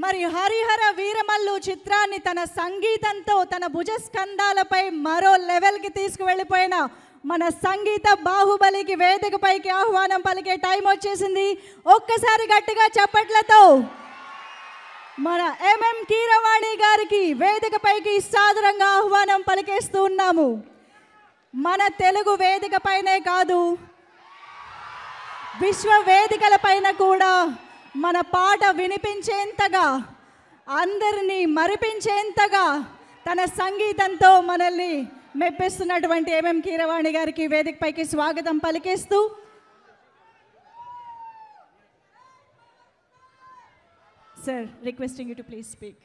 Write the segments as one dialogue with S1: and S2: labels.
S1: మరి హరిహర వీరమల్లు చిత్రాన్ని తన సంగీతంతో తన భుజస్కంధాలపై మరో లెవెల్కి తీసుకువెళ్ళిపోయిన మన సంగీత బాహుబలికి వేదికపైకి ఆహ్వానం పలికే టైం వచ్చేసింది. ఒక్కసారి గట్టిగా చప్పట్లతో మన ఎంఎం కీరవాణి గారికి వేదికపైకి సాదరంగా ఆహ్వానం పలికేస్తూ ఉన్నాము. మన తెలుగు వేదికపైనే కాదు, విశ్వ వేదికలపైన కూడా మన పాట వినిపించేంతగా, అందరినీ మరిపించేంతగా తన సంగీతంతో మనల్ని మెప్పిస్తున్నటువంటి ఎంఎం కీరవాణి గారికి వేదికపైకి స్వాగతం పలికేస్తూ sir, requesting you to please speak.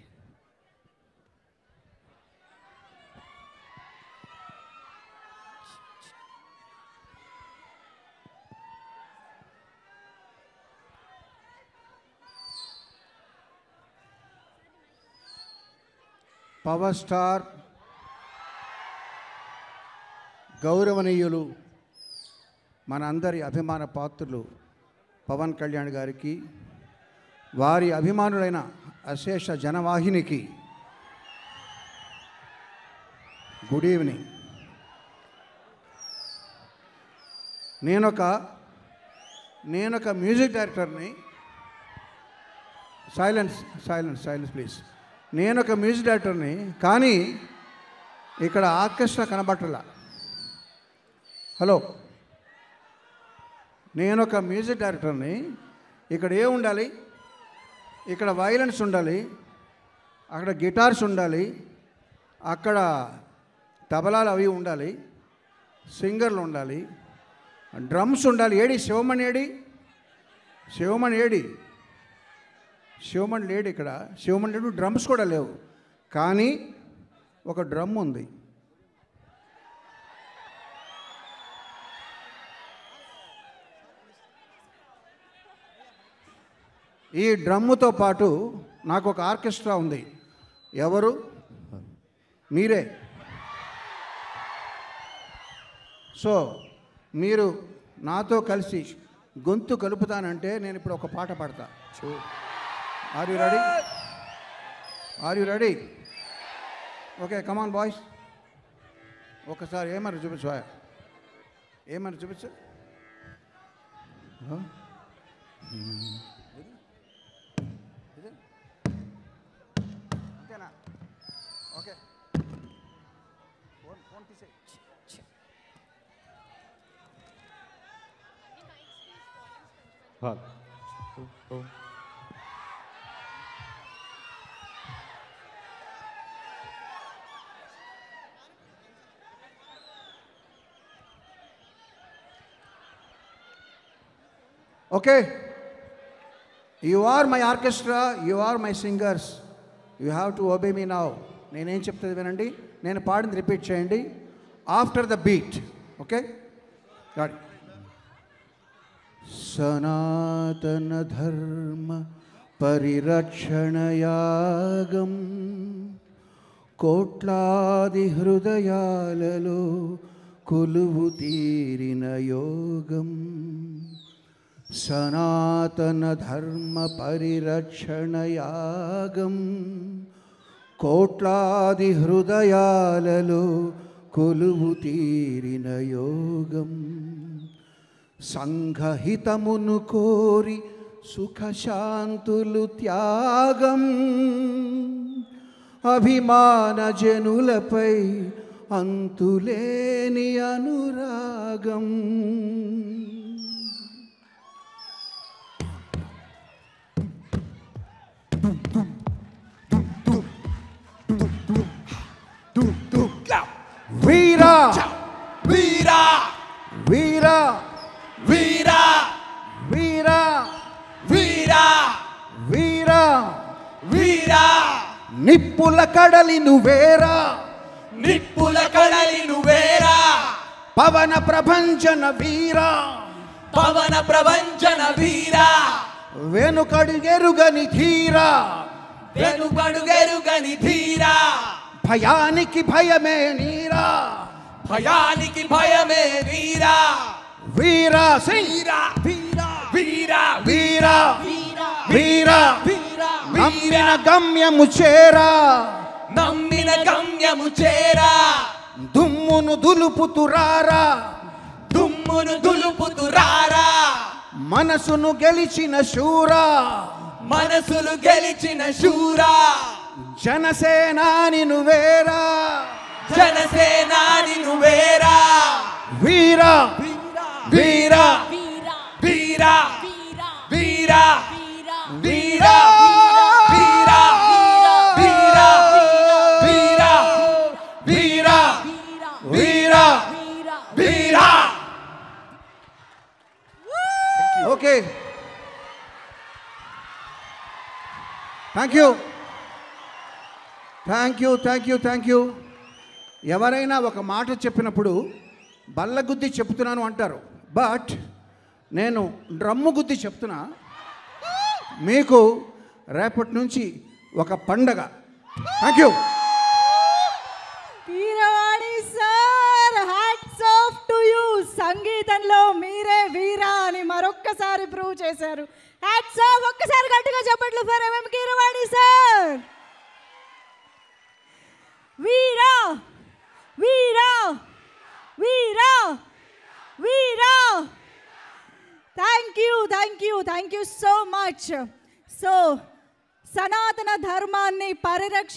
S2: Power star గౌరవనీయులు మన అందరి అభిమాన పాత్రులు పవన్ కళ్యాణ్ గారికి, వారి అభిమానులైన అశేష జనవాహినికి గుడ్ ఈవినింగ్. నేనొక మ్యూజిక్ డైరెక్టర్ని. Silence please. నేనొక మ్యూజిక్ డైరెక్టర్ని, కానీ ఇక్కడ ఆర్కెస్ట్రా కనబట్టలా. హలో, నేనొక మ్యూజిక్ డైరెక్టర్ని. ఇక్కడ ఏం ఉండాలి? ఇక్కడ వైలెన్స్ ఉండాలి, అక్కడ గిటార్స్ ఉండాలి, అక్కడ తబలాలు అవి ఉండాలి, సింగర్లు ఉండాలి, డ్రమ్స్ ఉండాలి. శివమణి లేడు ఇక్కడ. శివమణి లేడు, డ్రమ్స్ కూడా లేవు. కానీ ఒక డ్రమ్ ఉంది. ఈ డ్రమ్ముతో పాటు నాకు ఒక ఆర్కెస్ట్రా ఉంది. ఎవరు? మీరే. సో మీరు నాతో కలిసి గొంతు కలుపుతానంటే నేను ఇప్పుడు ఒక పాట పాడతా. Are you ready? Okay, come on boys. ఒకసారి ఏమని చూపించు, అంతేనా? ఓకే, ఫోన్ తీసే. Okay, you are my orchestra, you are my singers, you have to obey me now. నేనేం చెప్తుంది వినండి, నేను పాడింది రిపీట్ చేయండి ఆఫ్టర్ ద బీట్. ఓకే, సనాతన ధర్మ పరిరక్షణయాగం కోట్లాది హృదయాలలో కొలువు తీరిన యోగం. సనాతన ధర్మ పరిరక్షణయాగం కోట్లాది హృదయాలలో కొలువు తీరిన యోగం. సంఘహితమును కోరి సుఖశాంతులు త్యాగం. అభిమాన జనులపై అంతులేని అనురాగం. వీరా వీరా వీరా వీరా వీరా వీరా వీరా వీరా నిప్పుల కడలి నువ్వేరా, నిప్పుల కడలి నువ్వేరా. పవన ప్రభంజన వీరా, పవన ప్రభంజన వీరా. వెనుకడుగెరుగని ధీరా, వెనుకడుగెరుగని ధీరా. భయానికి భయమే నీరా, భయానికి భయమే వీరా. వీరా సింగ్ వీరా వీరా వీరా వీరా వీరా వీరా నమ్మిన గమ్యము చేరా
S3: నమ్మిన గమ్యము చేరా
S2: దుమ్మును దులుపుతురారా
S3: దుమ్మును దులుపుతురారా
S2: మనసును గెలిచిన శూరా
S3: మనసులు గెలిచిన శూరా
S2: జనసేనాని నువ్వేరా
S3: జనసేనాని నువ్వేరా
S2: వీరా
S3: వీరా వీరా వీరా వీరా వీరా వీరా వీరా వీరా వీరా వీరా
S2: ఓకే థ్యాంక్ యూ ఎవరైనా ఒక మాట చెప్పినప్పుడు బల్లగుద్ది చెప్తున్నాను అంటారు, బట్ నేను డ్రమ్ము గుద్ది చెప్తున్నా. మీకు రేపటి నుంచి ఒక పండగ. Thank you.
S1: Keeravani sir, hats off to you. సంగీతంలో మీరే వీరా అని మరొక్కసారి ప్రూవ్ చేశారు. Hats off. ఒక్కసారి గట్టిగా చెప్పట్లు ఫర్ ఎంఎం కీరవాణి సార్. వీరా వీరా వీరా వీరా. Thank you so much. So సనాతన ధర్మాన్ని పరిరక్షి